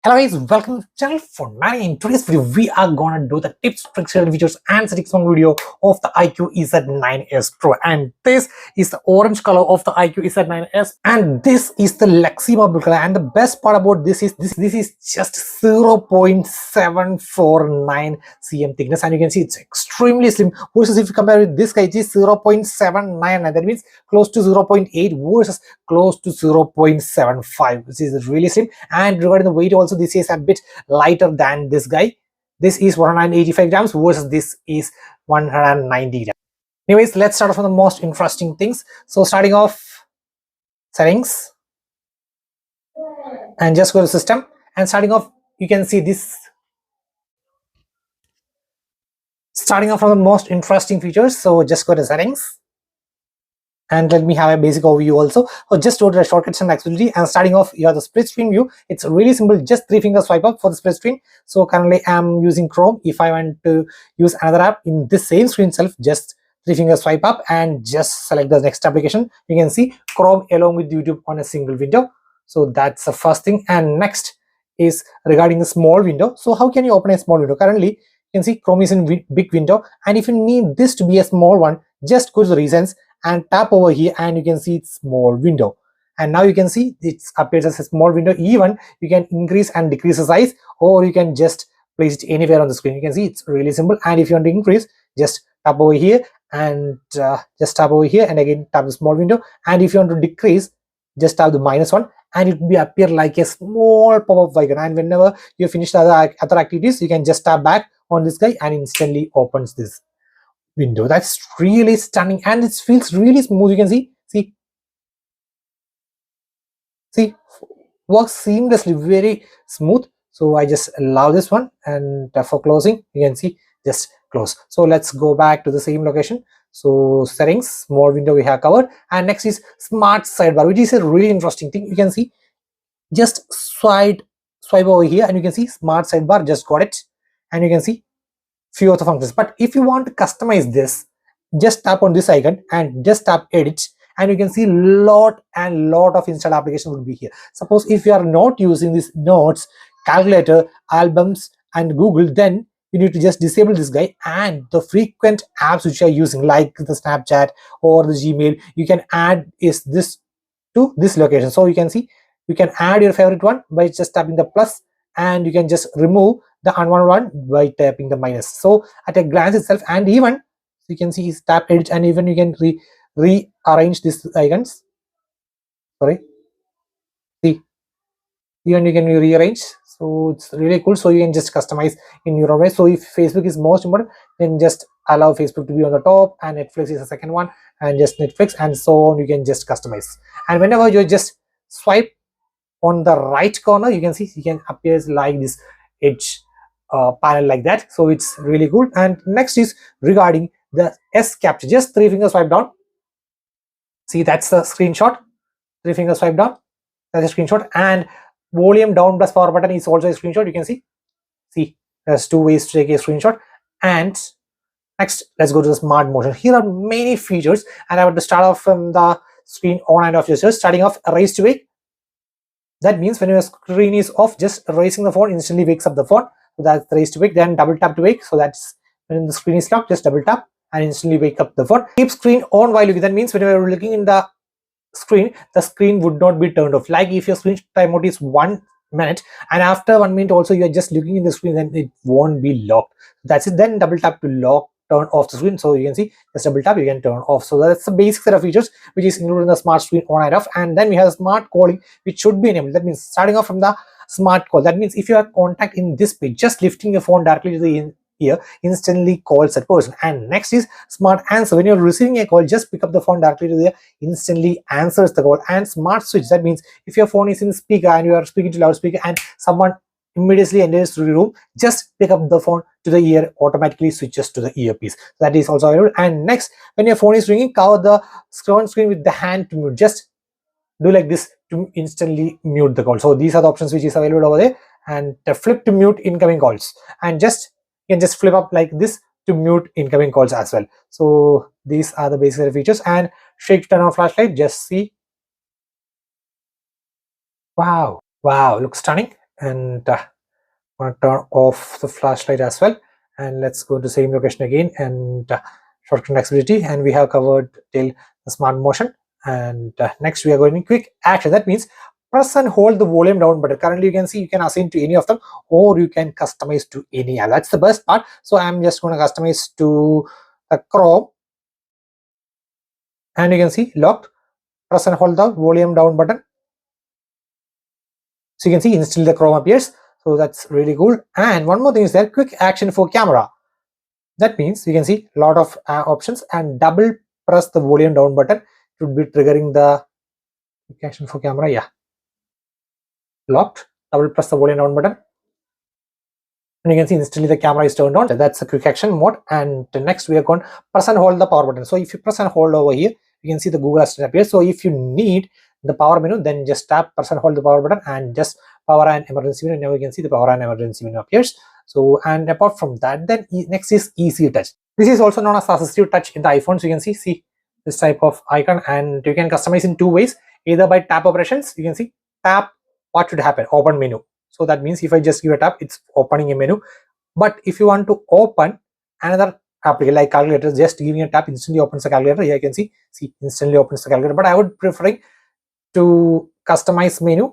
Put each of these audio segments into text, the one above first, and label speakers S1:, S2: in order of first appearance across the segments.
S1: Hello guys, welcome to the channel. For now, in today's video, we are gonna do the tips, tricks, and features and settings on video of the Iqoo EZ9S Pro. And this is the orange color of the Iqoo EZ9S, and this is the Lexima blue color. And the best part about this is this is just 0.749 cm thickness, and you can see it's extremely slim. Versus if you compare with this guy, it is 0.79, and that means close to 0.8 versus close to 0.75, which is really slim. And regarding the weight also, this is a bit lighter than this guy. This is 185 grams versus this is 190 grams. Anyways, let's start off with the most interesting things. So starting off, settings, and just go to system, and starting off, you can see this. Starting off from the most interesting features, so just go to settings. And let me have a basic overview also. So just go to the shortcuts and accessibility, and starting off, you have the split screen view. It's really simple, just 3-finger swipe up for the split screen. So currently I'm using Chrome. If I want to use another app in this same screen itself, just 3-finger swipe up and just select the next application. You can see Chrome along with YouTube on a single window. So that's the first thing. And next is regarding the small window. So how can you open a small window? Currently you can see Chrome is in big window, and if you need this to be a small one, just go to the reasons and tap over here, and you can see it's small window. And now you can see it appears as a small window. Even you can increase and decrease the size, or you can just place it anywhere on the screen. You can see it's really simple. And if you want to increase, just tap over here and just tap over here, and again tap the small window. And if you want to decrease, just tap the -1, and it will be appear like a small pop-up icon. And whenever you finish the other activities, you can just tap back on this guy and instantly opens this window. That's really stunning, and it feels really smooth. You can see works seamlessly, very smooth. So I just allow this one, and for closing, you can see just close. So let's go back to the same location. So settings, small window we have covered, and next is smart sidebar, which is a really interesting thing. You can see just swipe over here, and you can see smart sidebar, just got it. And you can see few of the functions. But if you want to customize this, just tap on this icon and just tap edit, and you can see lot of installed applications will be here. Suppose if you are not using this notes, calculator, albums, and Google, then you need to just disable this guy, and the frequent apps which you are using like the Snapchat or the Gmail, you can add is this to this location. So you can see you can add your favorite one by just tapping the plus, and you can just remove the unwanted one by tapping the minus. So at a glance itself, and even you can see is tap edit, and even you can rearrange these icons. Sorry, see, even you can rearrange. So it's really cool. So you can just customize in your own way. So if Facebook is most important, then just allow Facebook to be on the top, and Netflix is the second one, and just Netflix, and so on. You can just customize. And whenever you just swipe on the right corner, you can see you can appears like this edge panel like that. So it's really cool. And next is regarding the S capture. Just 3-finger swipe down. See, that's the screenshot. 3-finger swipe down, that's a screenshot. And volume down plus power button is also a screenshot. You can see there's 2 ways to take a screenshot. And next, let's go to the smart motion. Here are many features, and I want to start off from the screen on and off gestures. Starting off, raise to wake. That means when your screen is off, just raising the phone instantly wakes up the phone. So that's raise to wake. Then double tap to wake. So that's when the screen is locked, just double tap and instantly wake up the phone. Keep screen on while looking. That means when you're looking in the screen would not be turned off. Like if your screen timeout is 1 minute, and after 1 minute also you're just looking in the screen, then it won't be locked. That's it. Then double tap to lock, turn off the screen. So you can see just double tap, you can turn off. So that's the basic set of features which is included in the smart screen on and off. And then we have smart calling, which should be enabled. That means starting off from the smart call, that means if you have contact in this page, just lifting your phone directly to the ear instantly calls that person. And next is smart answer. When you're receiving a call, just pick up the phone directly to the ear, instantly answers the call. And smart switch, that means if your phone is in speaker and you are speaking to loudspeaker and someone immediately enters the room, just pick up the phone to the ear, automatically switches to the earpiece. That is also available. And next, when your phone is ringing, cover the screen with the hand to mute. Just do like this to instantly mute the call. So these are the options which is available over there. And flip to mute incoming calls, and just you can just flip up like this to mute incoming calls as well. So these are the basic features. And shake to turn on flashlight, just see. Wow, looks stunning. and want to turn off the flashlight as well. And let's go to the same location again and shortcut accessibility, and we have covered till the smart motion. And next we are going in quick action. That means press and hold the volume down button. Currently you can see you can assign to any of them, or you can customize to any other. That's the best part. So I'm just going to customize to the Chrome, and you can see locked. Press and hold the volume down button, so you can see instantly the Chrome appears. So that's really cool. And one more thing is that quick action for camera. That means you can see a lot of options, and double press the volume down button. It would be triggering the quick action for camera. Yeah, locked. Double press the volume down button, and you can see instantly the camera is turned on. That's a quick action mode. And next we are going to press and hold the power button. So if you press and hold over here, you can see the Google Assistant appears. So if you need the power menu, then just tap, press and hold the power button, and just power and emergency menu. Now you can see the power and emergency menu appears. So, and apart from that, then next is Easy Touch. This is also known as assistive touch in the iPhone. So you can see this type of icon, and you can customize in two ways. Either by tap operations, you can see tap, what should happen, open menu. So that means if I just give a tap, it's opening a menu. But if you want to open another application like calculator, just giving a tap instantly opens the calculator. Here you can see instantly opens the calculator. But I would prefer to customize menu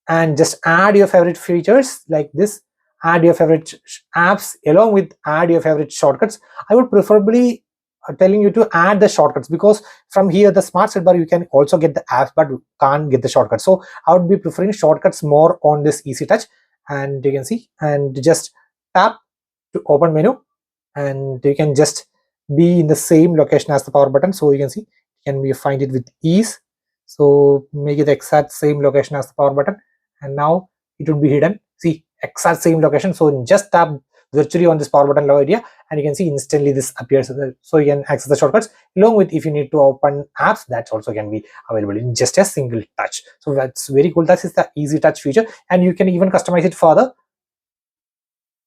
S1: and just add your favorite features like this, add your favorite apps along with add your favorite shortcuts. I would preferably telling you to add the shortcuts, because from here the smart sidebar you can also get the apps but you can't get the shortcuts. So I would be preferring shortcuts more on this Easy Touch. And you can see, and just tap to open menu, and you can just be in the same location as the power button. So you can see, can we find it with ease. So make it the exact same location as the power button, and now it would be hidden. See, exact same location. So just tap virtually on this power button low area, and you can see instantly this appears. So you can access the shortcuts along with, if you need to open apps, that also can be available in just a single touch. So that's very cool. That is the Easy Touch feature, and you can even customize it further.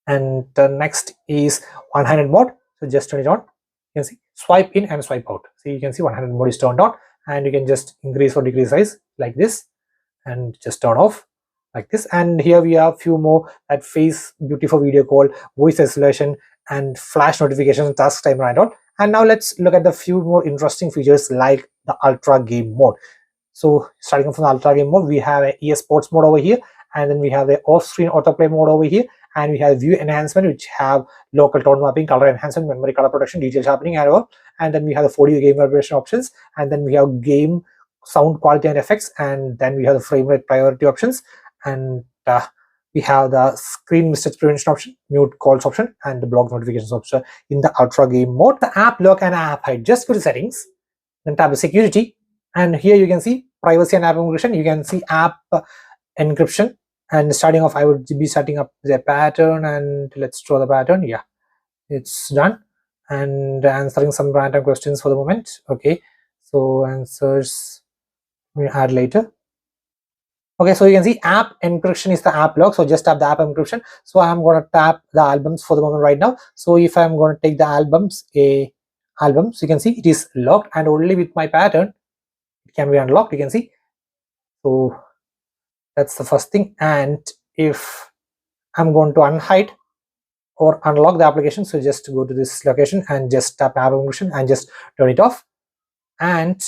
S1: And the next is one-handed mode. So just turn it on. You can see swipe in and swipe out. So you can see one-handed mode is turned on, and you can just increase or decrease size like this, and just turn off like this. And here we have few more, that face beautiful video call, voice isolation, and flash notifications, task timer and all. And now let's look at the few more interesting features like the ultra game mode. So starting from the ultra game mode, we have a EAS Sports mode over here, and then we have the off-screen autoplay mode over here, and we have view enhancement, which have local tone mapping, color enhancement, memory color protection, detail sharpening, and all. And then we have the 4D game vibration options, and then we have game sound quality and effects, and then we have the frame rate priority options, and we have the screen mistakes prevention option, mute calls option, and the block notifications option in the ultra game mode. The app lock and app hide, just go to settings, then tap the security, and here you can see privacy and app encryption. You can see app encryption, and starting off I would be setting up the pattern, and let's draw the pattern. Yeah, it's done. And answering some random questions for the moment. Okay, so answers we add later. Okay, so you can see app encryption is the app lock. So just tap the app encryption. So I'm going to tap the albums for the moment right now. So if I'm going to take the albums, so you can see it is locked, and only with my pattern it can be unlocked. You can see. So that's the first thing. And if I'm going to unhide or unlock the application, so just go to this location and just tap app encryption and just turn it off. And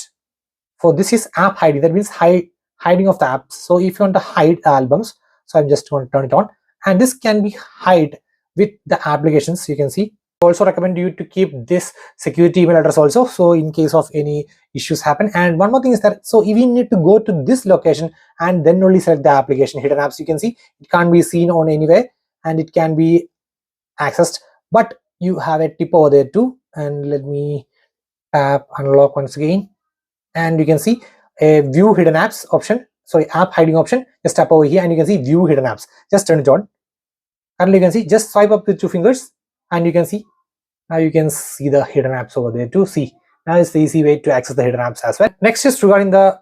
S1: for this is app hiding, that means hiding of the apps. So if you want to hide albums, so I'm just going to turn it on, and this can be hide with the applications. You can see. I also recommend you to keep this security email address also, so in case of any issues happen. And one more thing is that, so if you need to go to this location and then only select the application hidden apps, you can see it can't be seen on anywhere, and it can be accessed, but you have a tip over there too. And let me tap unlock once again, and you can see a view hidden apps option, sorry, app hiding option. Just tap over here and you can see view hidden apps. Just turn it on, and you can see just swipe up with 2 fingers, and you can see now you can see the hidden apps over there too. See, now it's the easy way to access the hidden apps as well. Next is regarding the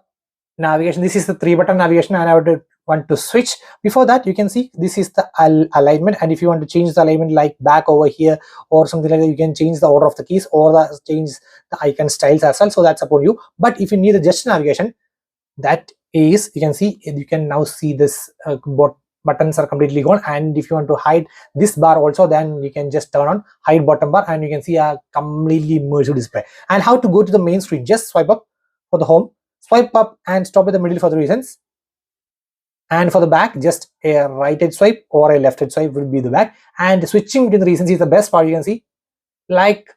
S1: navigation. This is the 3-button navigation, and I would want to switch. Before that, you can see this is the alignment, and if you want to change the alignment like back over here or something like that, you can change the order of the keys or change the icon styles as well. So that's upon you. But if you need a just navigation, that is, you can see, you can now see this buttons are completely gone. And if you want to hide this bar also, then you can just turn on hide bottom bar, and you can see a completely immersive display. And how to go to the main screen: just swipe up for the home, swipe up and stop at the middle for the reasons, and for the back just a right edge swipe or a left edge swipe will be the back. And switching between the reasons is the best part. You can see, like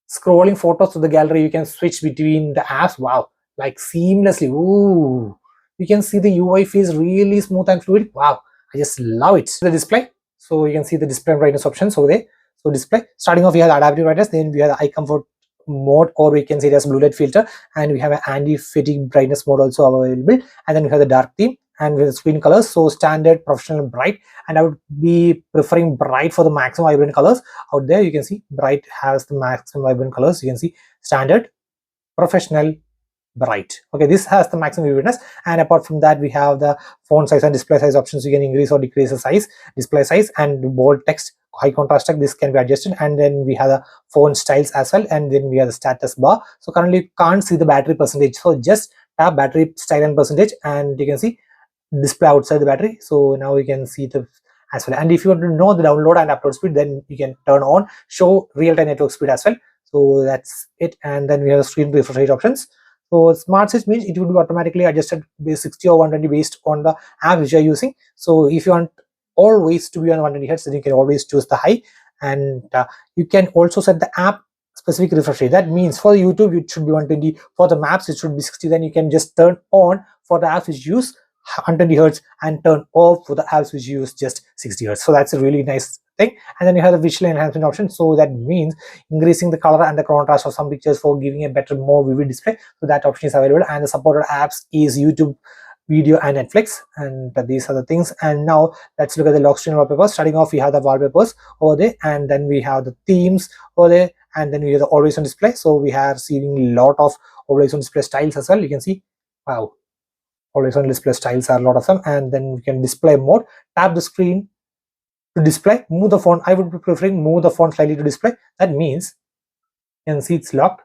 S1: scrolling photos to the gallery, you can switch between the apps. Wow, like seamlessly. Ooh, you can see the UI feels really smooth and fluid. Wow, I just love it. The display, so you can see the display brightness options over there. So display, starting off we have the adaptive brightness, then we have the eye comfort mode, or we can see it as blue light filter, and we have an anti-fatigue brightness mode also available. And then we have the dark theme and with the screen colors, so standard, professional, and bright. And I would be preferring bright for the maximum vibrant colors. Out there you can see bright has the maximum vibrant colors. You can see standard, professional, bright. Okay, this has the maximum vividness. And apart from that, we have the font size and display size options. You can increase or decrease the size, display size, and bold text, high contrast text, this can be adjusted. And then we have the font styles as well, and then we have the status bar. So currently you can't see the battery percentage, so just tap battery style and percentage, and you can see display outside the battery. So now you can see the as well. And if you want to know the download and upload speed, then you can turn on show real-time network speed as well. So that's it. And then we have the screen refresh rate options. So smart switch means it would be automatically adjusted base 60 or 120 based on the app which you are using. So if you want always to be on 120 Hz, then you can always choose the high. And you can also set the app specific refresh rate. That means for YouTube it should be 120, for the maps it should be 60. Then you can just turn on for the apps which use 120 Hz and turn off for the apps which use just 60 Hz. So that's a really nice thing. And then you have the visual enhancement option. So that means increasing the color and the contrast of some pictures for giving a better, more vivid display. So that option is available. And the supported apps is YouTube, video, and Netflix. And these are the things. And now let's look at the lock screen wallpapers. Starting off, we have the wallpapers over there, and then we have the themes over there, and then we have the always on display. So we are seeing a lot of always on display styles as well. You can see, wow, always on display styles are a lot of them. And then we can display mode, tap the screen to display, move the font. I would be preferring move the font slightly to display. That means you can see it's locked.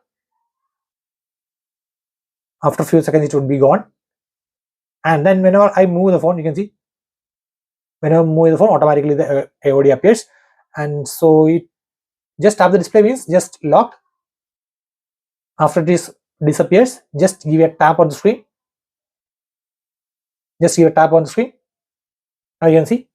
S1: After a few seconds it would be gone. And then whenever I move the font, you can see whenever I move the font, automatically the AOD appears. And so it just tap the display means just locked. After this disappears, just give a tap on the screen. Just give a tap on the screen. Now you can see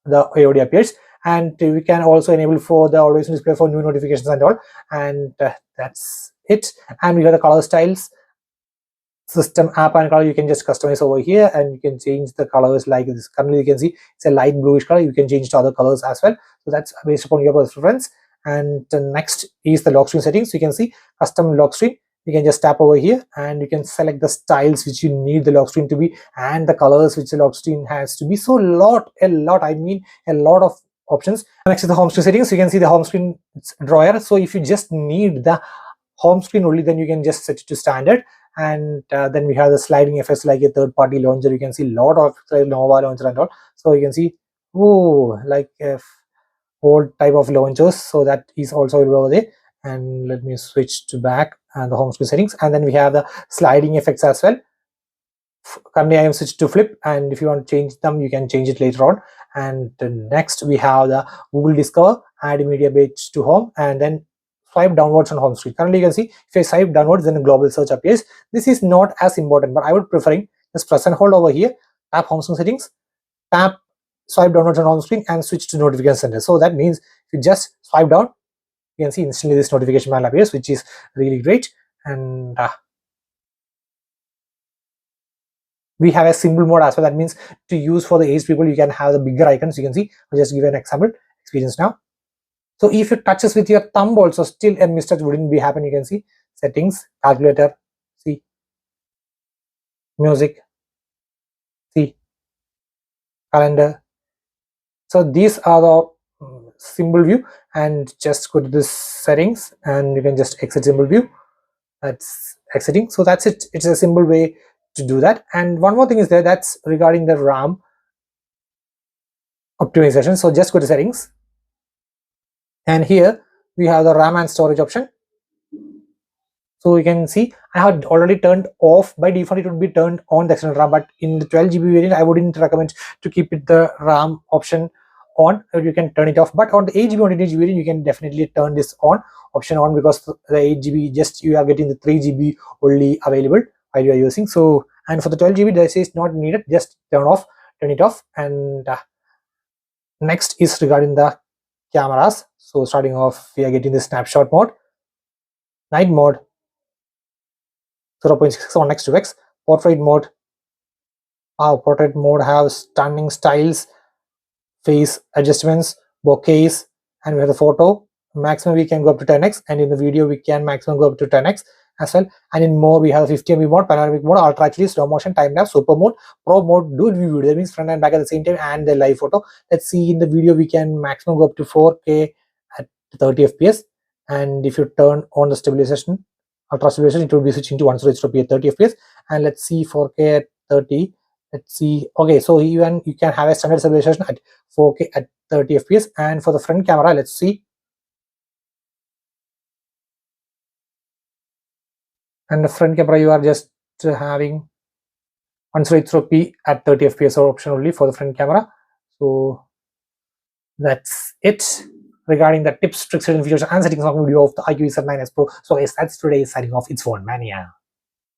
S1: the AOD appears. And we can also enable for the always on display for new notifications and all. And that's it. And we have the color styles, system, app, and color. You can just customize over here, and you can change the colors like this. Currently you can see it's a light bluish color. You can change to other colors as well. So that's based upon your preference. And next is the lock screen settings. So you can see custom lock screen. You can just tap over here, and you can select the styles which you need the lock screen to be, and the colors which the lock screen has to be. So a lot of options. Next is the home screen settings. So you can see the home screen drawer. So if you just need the home screen only, then you can just set it to standard. And then we have the sliding effects like a third-party launcher. You can see a lot of Nova launcher and all. So you can see, oh, like a whole type of launchers. So that is also over there. And let me switch to back and the home screen settings. And then we have the sliding effects as well. Currently I am switched to flip, and if you want to change them, you can change it later on. And next we have the Google Discover, add media page to home, and then swipe downwards on home screen. Currently you can see if I swipe downwards, then a global search appears. This is not as important, but I would preferring just press and hold over here, tap home screen settings, tap swipe downwards on home screen, and switch to notification center. So that means if you just swipe down, you can see instantly this notification panel appears, which is really great. And we have a symbol mode as well. That means to use for the aged people, you can have the bigger icons. You can see, I'll just give you an example experience now. So if you touches with your thumb also, still a mistouch wouldn't be happen. You can see settings, calculator, see music, see calendar. So these are the symbol view. And just go to this settings, and you can just exit symbol view. That's exiting. So that's it. It's a simple way to do that. And one more thing is there, that's regarding the RAM optimization. So just go to settings, and here we have the RAM and storage option. So you can see I had already turned off. By default it would be turned on, the external RAM, but in the 12 GB variant I wouldn't recommend to keep it the RAM option on, or you can turn it off. But on the 8 GB or 8 GB variant you can definitely turn this on option on, because the 8 GB just you are getting the 3 GB only available while you are using. So, and for the 12 GB this is not needed, just turn it off. And next is regarding the cameras. So starting off, we are getting the snapshot mode, night mode, 0.6 on next to X, portrait mode. Portrait mode have stunning styles, face adjustments, bokehs, and we have the photo. Maximum we can go up to 10x, and in the video we can maximum go up to 10x as well. And in more we have 50 MB mode, panoramic mode, ultra HD, slow motion, time lapse, super mode, pro mode, dual view video, that means front and back at the same time, and the live photo. Let's see, in the video we can maximum go up to 4K at 30 fps, and if you turn on the stabilization, ultra stabilization, it will be switching to 100p at 30 fps. And let's see 4K at 30. Let's see. Okay, so even you can have a standard stabilization at 4K at 30 fps. And for the front camera, let's see. And the front camera you are just having 100p at 30 fps or option only for the front camera. So that's it regarding the tips, tricks, and features and settings of video of the Iqoo EAS 9S Pro. So guys, that's today's signing off. It's phone mania.